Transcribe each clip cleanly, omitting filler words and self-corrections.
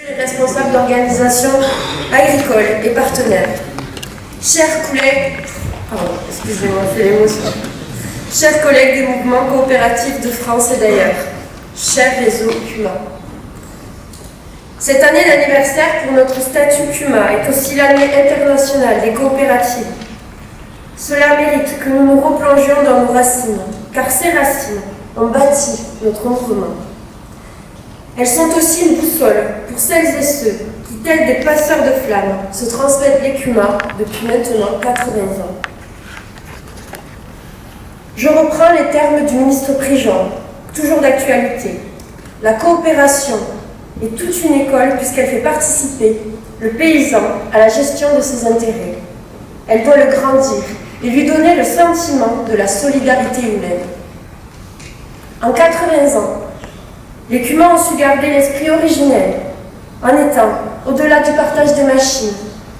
Les responsables d'organisations agricoles et partenaires. Chers collègues, excusez-moi, c'est l'émotion. Chers collègues des mouvements coopératifs de France et d'ailleurs, chers réseaux CUMA. Cette année d'anniversaire pour notre statut CUMA est aussi l'année internationale des coopératives. Cela mérite que nous nous replongions dans nos racines, car ces racines ont bâti notre mouvement. Elles sont aussi une boussole pour celles et ceux qui, tels des passeurs de flammes, se transmettent les CUMA depuis maintenant 80 ans. Je reprends les termes du ministre Prigent, toujours d'actualité. La coopération est toute une école puisqu'elle fait participer le paysan à la gestion de ses intérêts. Elle doit le grandir et lui donner le sentiment de la solidarité humaine. En 80 ans, les CUMA ont su garder l'esprit originel, en étant, au-delà du partage des machines,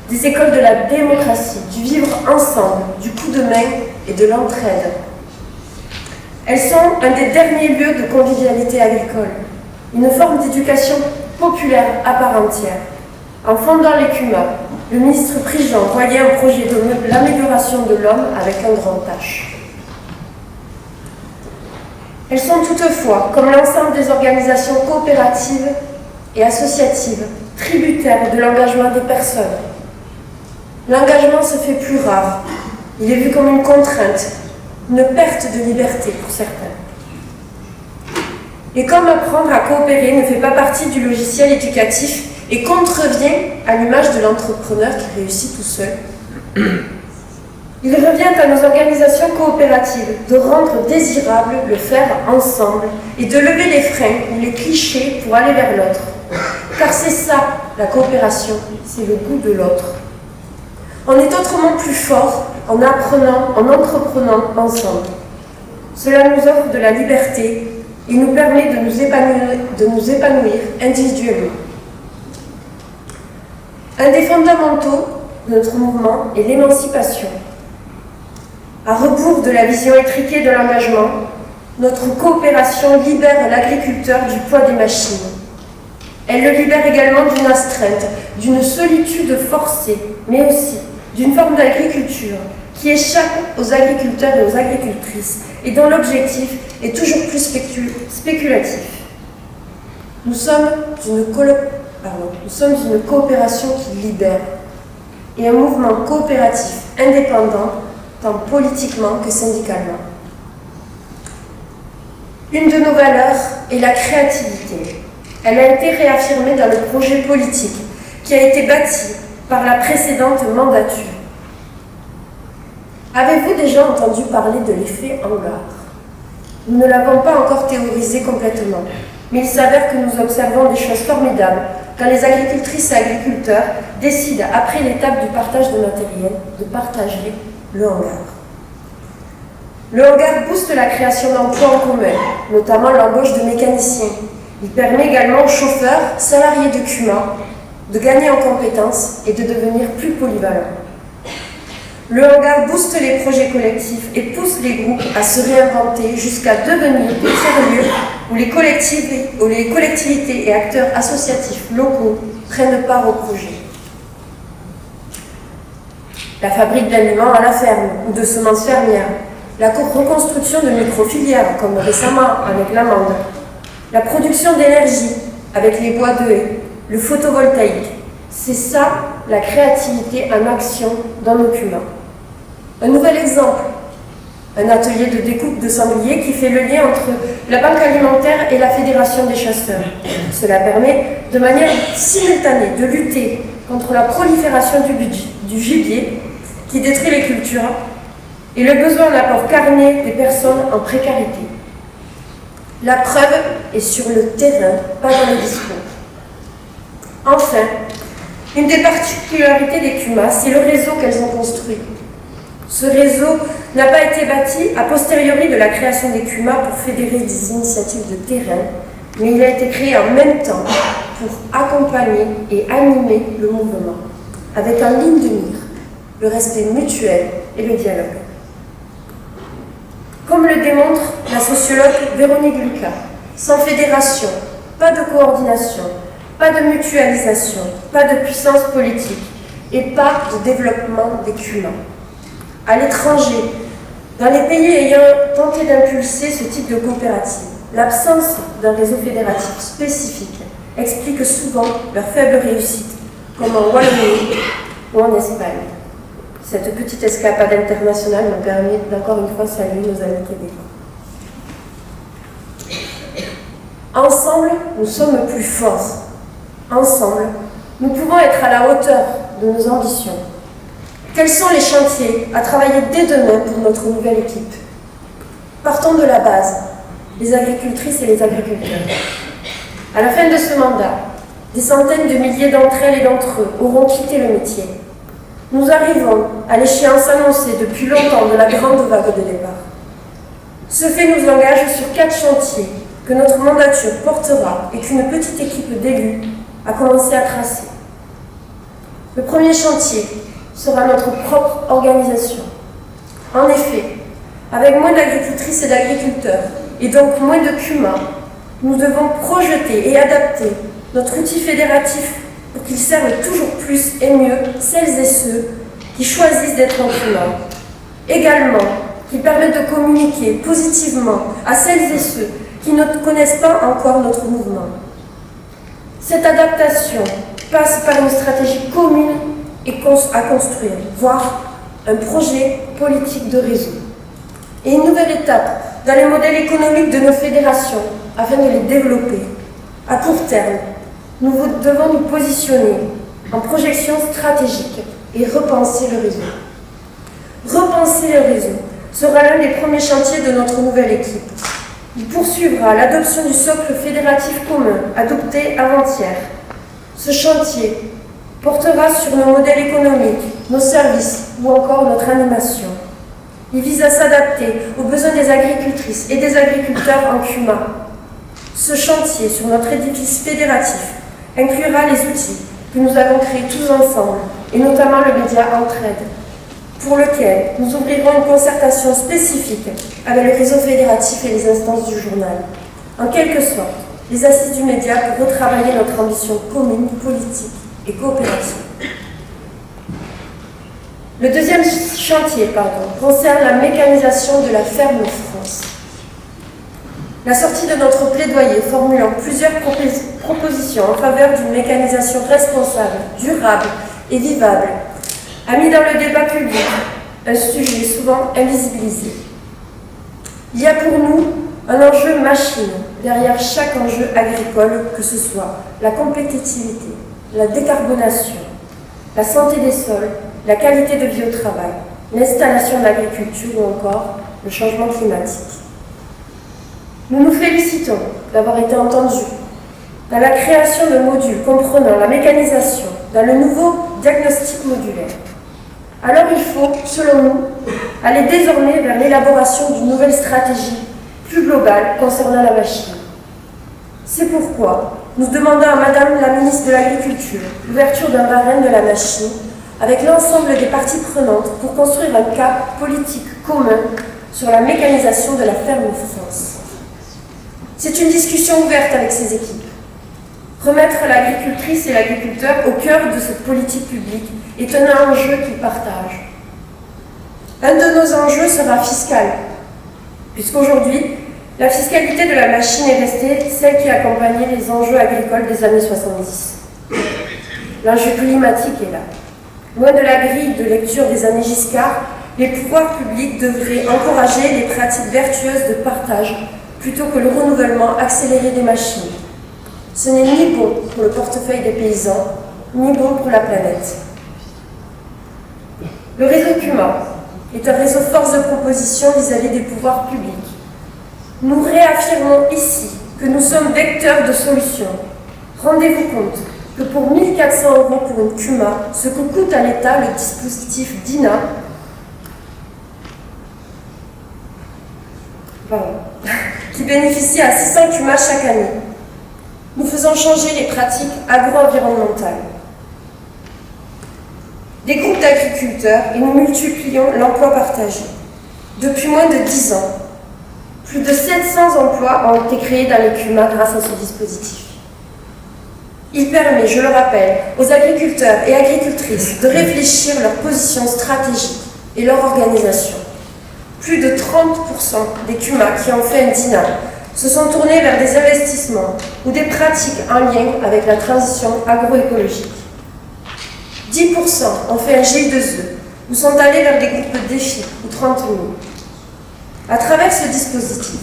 des écoles de la démocratie, du vivre ensemble, du coup de main et de l'entraide. Elles sont un des derniers lieux de convivialité agricole, une forme d'éducation populaire à part entière. En fondant les CUMA, le ministre Prigent voyait un projet de l'amélioration de l'homme avec un grand H. Elles sont toutefois, comme l'ensemble des organisations coopératives et associatives, tributaires de l'engagement des personnes. L'engagement se fait plus rare. Il est vu comme une contrainte, une perte de liberté pour certains. Et comme apprendre à coopérer ne fait pas partie du logiciel éducatif et contrevient à l'image de l'entrepreneur qui réussit tout seul, il revient à nos organisations coopératives de rendre désirable le faire ensemble et de lever les freins ou les clichés pour aller vers l'autre. Car c'est ça, la coopération, c'est le goût de l'autre. On est autrement plus fort en apprenant, en entreprenant ensemble. Cela nous offre de la liberté et nous permet de nous épanouir individuellement. Un des fondamentaux de notre mouvement est l'émancipation. À rebours de la vision étriquée de l'engagement, notre coopération libère l'agriculteur du poids des machines. Elle le libère également d'une astreinte, d'une solitude forcée, mais aussi d'une forme d'agriculture qui échappe aux agriculteurs et aux agricultrices et dont l'objectif est toujours plus spéculatif. Nous sommes une coopération qui libère et un mouvement coopératif indépendant tant politiquement que syndicalement. Une de nos valeurs est la créativité. Elle a été réaffirmée dans le projet politique qui a été bâti par la précédente mandature. Avez-vous déjà entendu parler de l'effet hangar? Nous ne l'avons pas encore théorisé complètement, mais il s'avère que nous observons des choses formidables quand les agricultrices et agriculteurs décident, après l'étape du partage de matériel, de partager le hangar. Le hangar booste la création d'emplois en commun, notamment l'embauche de mécaniciens. Il permet également aux chauffeurs, salariés de CUMA, de gagner en compétences et de devenir plus polyvalents. Le hangar booste les projets collectifs et pousse les groupes à se réinventer jusqu'à devenir des tiers-lieux où les collectivités et acteurs associatifs locaux prennent part au projet. La fabrique d'aliments à la ferme ou de semences fermières, la reconstruction de micro-filières comme récemment avec l'amande, la production d'énergie avec les bois de haie, le photovoltaïque, c'est ça la créativité en action dans nos CUMA. Un nouvel exemple, un atelier de découpe de sangliers qui fait le lien entre la Banque alimentaire et la Fédération des chasseurs. Cela permet de manière simultanée de lutter contre la prolifération du gibier qui détruit les cultures et le besoin d'apport carné des personnes en précarité. La preuve est sur le terrain, pas dans les discours. Enfin, une des particularités des CUMA, c'est le réseau qu'elles ont construit. Ce réseau n'a pas été bâti a posteriori de la création des CUMA pour fédérer des initiatives de terrain, mais il a été créé en même temps pour accompagner et animer le mouvement, avec en ligne de mire le respect mutuel et le dialogue. Comme le démontre la sociologue Véronique Lucas, sans fédération, pas de coordination, pas de mutualisation, pas de puissance politique et pas de développement des CUMA. À l'étranger, dans les pays ayant tenté d'impulser ce type de coopérative, l'absence d'un réseau fédératif spécifique explique souvent leur faible réussite, comme en Wallonie ou en Espagne. Cette petite escapade internationale me permet d'encore une fois saluer nos amis québécois. Ensemble, nous sommes plus forts. Ensemble, nous pouvons être à la hauteur de nos ambitions. Quels sont les chantiers à travailler dès demain pour notre nouvelle équipe? Partons de la base, les agricultrices et les agriculteurs. À la fin de ce mandat, des centaines de milliers d'entre elles et d'entre eux auront quitté le métier. Nous arrivons à l'échéance annoncée depuis longtemps de la grande vague de départ. Ce fait nous engage sur 4 chantiers que notre mandature portera et qu'une petite équipe d'élus a commencé à tracer. Le premier chantier sera notre propre organisation. En effet, avec moins d'agricultrices et d'agriculteurs, et donc moins de CUMA, nous devons projeter et adapter notre outil fédératif pour qu'il serve toujours plus et mieux celles et ceux qui choisissent d'être en CUMA. Également, qu'il permette de communiquer positivement à celles et ceux qui ne connaissent pas encore notre mouvement. Cette adaptation passe par une stratégie commune à construire, voire un projet politique de réseau. Et une nouvelle étape dans les modèles économiques de nos fédérations afin de les développer. À court terme, nous devons nous positionner en projection stratégique et repenser le réseau. Repenser le réseau sera l'un des premiers chantiers de notre nouvelle équipe. Il poursuivra l'adoption du socle fédératif commun adopté avant-hier. Ce chantier portera sur nos modèles économiques, nos services ou encore notre animation. Il vise à s'adapter aux besoins des agricultrices et des agriculteurs en CUMA. Ce chantier sur notre édifice fédératif inclura les outils que nous avons créés tous ensemble, et notamment le média Entraide, pour lequel nous ouvrirons une concertation spécifique avec le réseau fédératif et les instances du journal. En quelque sorte, les assises du média pour retravailler notre ambition commune, politique et coopérative. Le deuxième chantier concerne la mécanisation de la ferme France. La sortie de notre plaidoyer formulant plusieurs propositions en faveur d'une mécanisation responsable, durable et vivable a mis dans le débat public un sujet souvent invisibilisé. Il y a pour nous un enjeu machine derrière chaque enjeu agricole, que ce soit la compétitivité, la décarbonation, la santé des sols, la qualité de vie au travail, l'installation de l'agriculture ou encore le changement climatique. Nous nous félicitons d'avoir été entendus dans la création de modules comprenant la mécanisation, dans le nouveau diagnostic modulaire. Alors il faut, selon nous, aller désormais vers l'élaboration d'une nouvelle stratégie plus globale concernant la machine. C'est pourquoi nous demandons à Madame la ministre de l'Agriculture l'ouverture d'un barème de la machine avec l'ensemble des parties prenantes pour construire un cap politique commun sur la mécanisation de la ferme France. C'est une discussion ouverte avec ces équipes. Remettre l'agricultrice et l'agriculteur au cœur de cette politique publique est un enjeu qu'ils partagent. Un de nos enjeux sera fiscal, puisqu'aujourd'hui, la fiscalité de la machine est restée celle qui accompagnait les enjeux agricoles des années 70. L'enjeu climatique est là. Loin de la grille de lecture des années Giscard, les pouvoirs publics devraient encourager les pratiques vertueuses de partage plutôt que le renouvellement accéléré des machines. Ce n'est ni bon pour le portefeuille des paysans, ni bon pour la planète. Le réseau CUMA est un réseau force de proposition vis-à-vis des pouvoirs publics. Nous réaffirmons ici que nous sommes vecteurs de solutions. Rendez-vous compte que pour 1 400 € pour une CUMA, ce que coûte à l'État le dispositif DINA, qui bénéficie à 600 CUMA chaque année, nous faisons changer les pratiques agro-environnementales. Des groupes d'agriculteurs et nous multiplions l'emploi partagé. Depuis moins de 10 ans, plus de 700 emplois ont été créés dans les CUMA grâce à ce dispositif. Il permet, je le rappelle, aux agriculteurs et agricultrices de réfléchir leur position stratégique et leur organisation. Plus de 30% des CUMA qui ont fait un DINA se sont tournés vers des investissements ou des pratiques en lien avec la transition agroécologique. 10% ont fait un G2E ou sont allés vers des groupes de défis ou 30 000. À travers ce dispositif,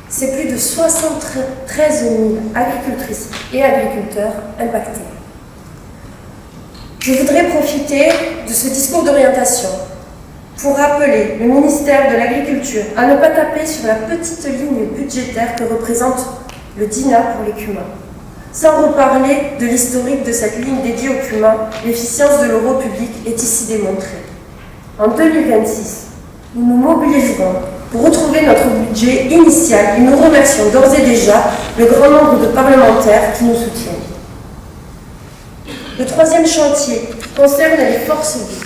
c'est plus de 73 000 agricultrices et agriculteurs impactés. Je voudrais profiter de ce discours d'orientation pour rappeler le ministère de l'Agriculture à ne pas taper sur la petite ligne budgétaire que représente le DINA pour les CUMA. Sans reparler de l'historique de cette ligne dédiée aux CUMA, l'efficience de l'euro public est ici démontrée. En 2026, nous nous mobiliserons pour retrouver notre budget initial et nous remercions d'ores et déjà le grand nombre de parlementaires qui nous soutiennent. Le troisième chantier concerne les forces vives.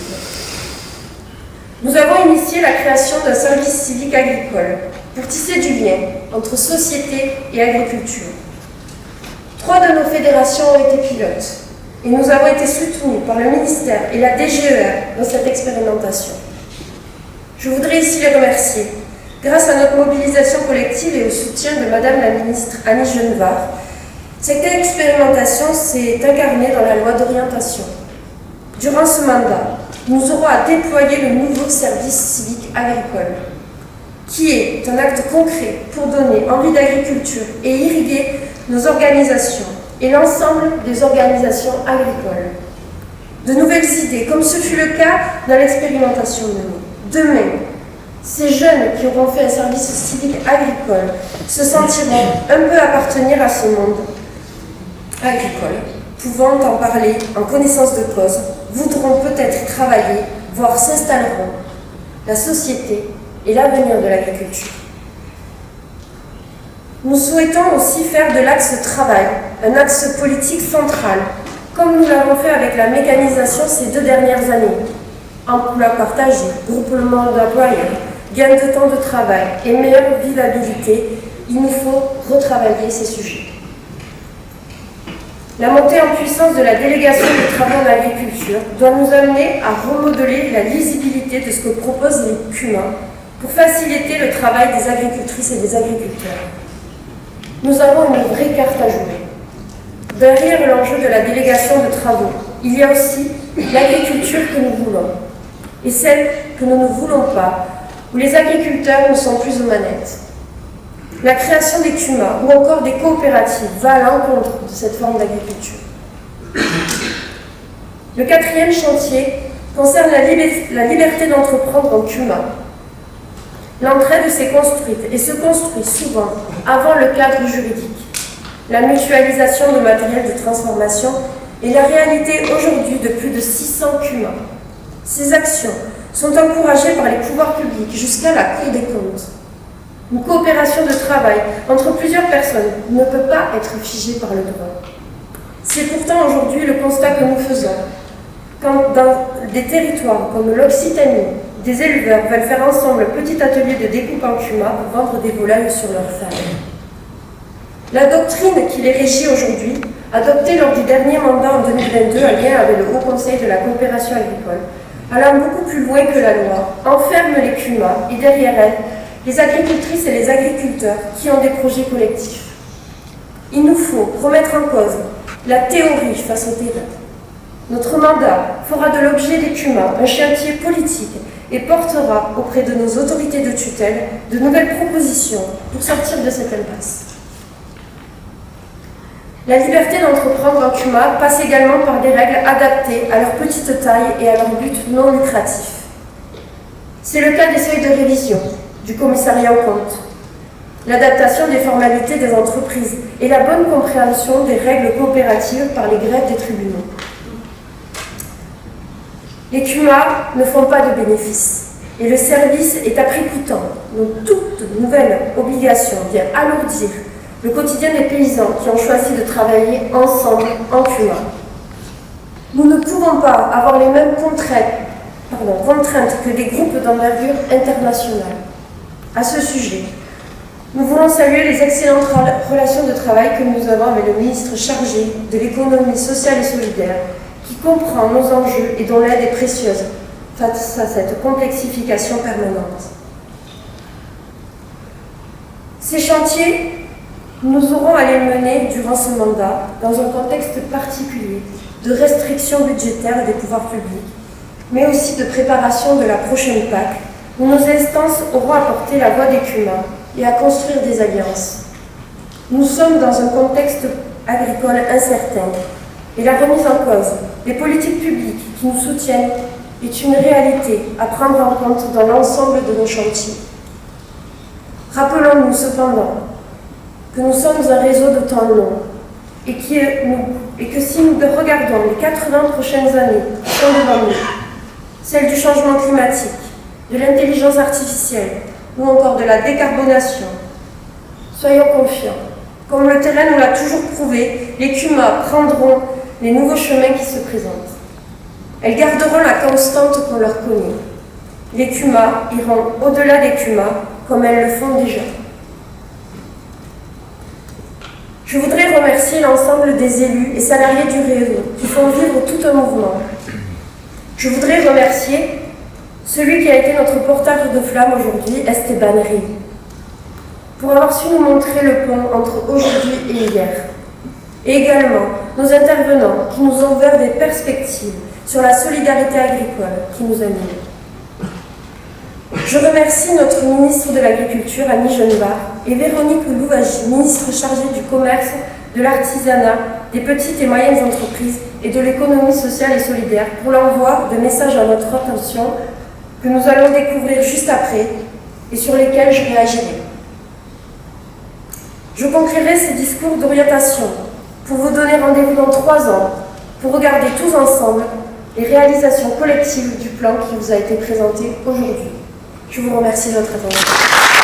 Nous avons initié la création d'un service civique agricole pour tisser du lien entre société et agriculture. 3 de nos fédérations ont été pilotes et nous avons été soutenus par le ministère et la DGER dans cette expérimentation. Je voudrais ici les remercier. Grâce à notre mobilisation collective et au soutien de Madame la ministre Annie Genevard, cette expérimentation s'est incarnée dans la loi d'orientation. Durant ce mandat, nous aurons à déployer le nouveau service civique agricole, qui est un acte concret pour donner envie d'agriculture et irriguer nos organisations et l'ensemble des organisations agricoles. De nouvelles idées, comme ce fut le cas dans l'expérimentation menée. Demain, ces jeunes qui auront fait un service civique agricole se sentiront un peu appartenir à ce monde agricole, pouvant en parler en connaissance de cause, voudront peut-être travailler, voire s'installeront. La société et l'avenir de l'agriculture. Nous souhaitons aussi faire de l'axe travail un axe politique central, comme nous l'avons fait avec la mécanisation ces 2 dernières années. Emploi partagé, groupement d'employeurs, gain de temps de travail et meilleure vivabilité, il nous faut retravailler ces sujets. La montée en puissance de la délégation des travaux en agriculture doit nous amener à remodeler la lisibilité de ce que proposent les CUMA pour faciliter le travail des agricultrices et des agriculteurs. Nous avons une vraie carte à jouer. Derrière l'enjeu de la délégation de travaux, il y a aussi l'agriculture que nous voulons et celle que nous ne voulons pas, où les agriculteurs ne sont plus aux manettes. La création des CUMA ou encore des coopératives va à l'encontre de cette forme d'agriculture. Le 4e chantier concerne la liberté d'entreprendre en CUMA. L'entraide s'est construite et se construit souvent avant le cadre juridique. La mutualisation de matériel de transformation est la réalité aujourd'hui de plus de 600 CUMA. Ces actions sont encouragées par les pouvoirs publics jusqu'à la Cour des comptes. Une coopération de travail entre plusieurs personnes ne peut pas être figée par le droit. C'est pourtant aujourd'hui le constat que nous faisons. Quand dans des territoires comme l'Occitanie, des éleveurs veulent faire ensemble un petit atelier de découpe en CUMA pour vendre des volailles sur leur ferme. La doctrine qui les régit aujourd'hui, adoptée lors du dernier mandat en 2022 en lien avec le Haut Conseil de la coopération agricole, allant beaucoup plus loin que la loi, enferme les CUMA et derrière elles, les agricultrices et les agriculteurs qui ont des projets collectifs. Il nous faut remettre en cause la théorie face au terrain. Notre mandat fera de l'objet des CUMA un chantier politique et portera auprès de nos autorités de tutelle de nouvelles propositions pour sortir de cette impasse. La liberté d'entreprendre en CUMA passe également par des règles adaptées à leur petite taille et à leur but non lucratif. C'est le cas des seuils de révision, du commissariat aux comptes, l'adaptation des formalités des entreprises et la bonne compréhension des règles coopératives par les greffes des tribunaux. Les CUMA ne font pas de bénéfices et le service est à prix coûtant, donc toute nouvelle obligation vient alourdir le quotidien des paysans qui ont choisi de travailler ensemble en CUMA. Nous ne pouvons pas avoir les mêmes contraintes que des groupes d'envergure internationale. À ce sujet, Nous voulons saluer les excellentes relations de travail que nous avons avec le ministre chargé de l'économie sociale et solidaire, qui comprend nos enjeux et dont l'aide est précieuse face à cette complexification permanente. Ces chantiers, nous aurons à les mener durant ce mandat dans un contexte particulier de restrictions budgétaires des pouvoirs publics, mais aussi de préparation de la prochaine PAC, où nos instances auront à porter la voix des CUMA et à construire des alliances. Nous sommes dans un contexte agricole incertain, et la remise en cause des politiques publiques qui nous soutiennent est une réalité à prendre en compte dans l'ensemble de nos chantiers. Rappelons-nous cependant que nous sommes un réseau de temps long et que si nous regardons les 80 prochaines années qui sont devant nous, celles du changement climatique, de l'intelligence artificielle ou encore de la décarbonation, soyons confiants. Comme le terrain nous l'a toujours prouvé, les CUMA prendront les nouveaux chemins qui se présentent. Elles garderont la constante qu'on leur connaît. Les CUMA iront au-delà des CUMA, comme elles le font déjà. Je voudrais remercier l'ensemble des élus et salariés du réseau qui font vivre tout un mouvement. Je voudrais remercier celui qui a été notre porteur de flamme aujourd'hui, Esteban Rey, pour avoir su nous montrer le pont entre aujourd'hui et hier. Et également nos intervenants qui nous ont ouvert des perspectives sur la solidarité agricole qui nous anime. Je remercie notre ministre de l'Agriculture, Annie Genevard, et Véronique Louwagie, ministre chargée du commerce, de l'artisanat, des petites et moyennes entreprises et de l'économie sociale et solidaire pour l'envoi de messages à notre attention que nous allons découvrir juste après et sur lesquels je réagirai. Je conclurai ces discours d'orientation pour vous donner rendez-vous dans 3 ans pour regarder tous ensemble les réalisations collectives du plan qui vous a été présenté aujourd'hui. Je vous remercie de votre attention.